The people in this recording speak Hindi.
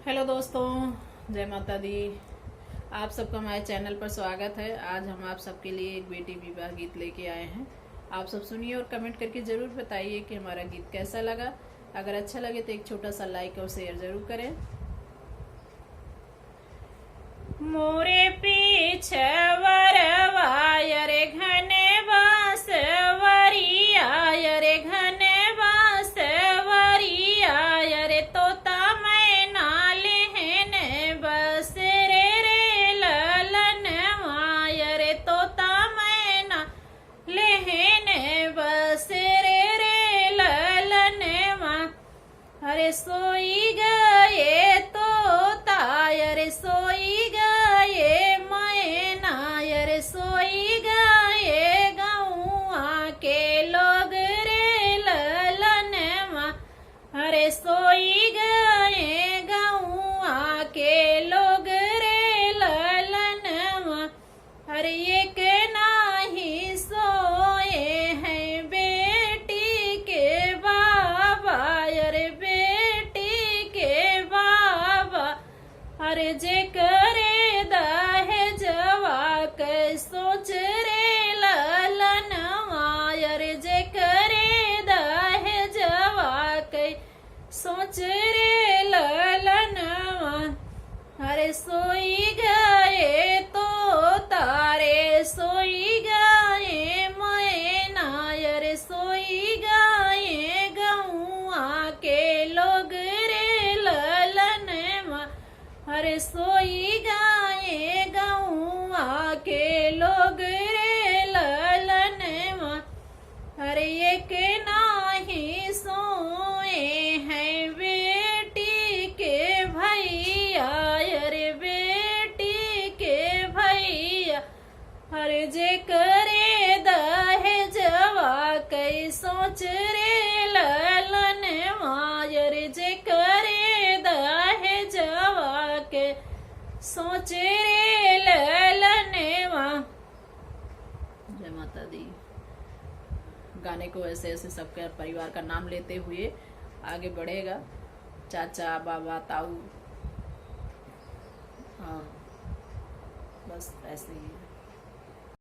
हेलो दोस्तों, जय माता दी। आप सबका हमारे चैनल पर स्वागत है। आज हम आप सबके लिए एक बेटी विवाह गीत लेके आए हैं। आप सब सुनिए और कमेंट करके ज़रूर बताइए कि हमारा गीत कैसा लगा। अगर अच्छा लगे तो एक छोटा सा लाइक और शेयर ज़रूर करें। मोरे पीछे वरवाय रे घने बास वरिया रे घने बास वरिया रे तोता मैना लेहने बस रे ललन माय रे तोता मैना लेहने बस रे ललन मा। अरे सोई गए तोता रे सोई गए मैना रे सोई गए गौआ के लोग रे ललन माँ। अरे सोई गए गौआ के लोग रे ललन माँ। अरे एक नाही सोए हैं बेटी के बाबा अरे बेटी के बाबा। अरे जे करे दहेजवा के सोच रे ललन अरे जे करे दहेजवा के सोच रे ललन। अरे सोई गए तो तारे सोई गए मैना अरे सोई गए गौआ के लोग रे ललन माँ। अरे सोई गए गौआ के लोग रे ललन माँ। अरे एक नाही सोए हैं बेटी के भैया अरे बेटी के भैया। अरे जे करे दहेजवा कई सोच रे ललन माँ अरे जे करे दहेजवा के सोच रे ललन माँ। जय माता दी। गाने को ऐसे ऐसे सबके परिवार का नाम लेते हुए आगे बढ़ेगा। चाचा, बाबा, ताऊ, हाँ बस ऐसे ही है।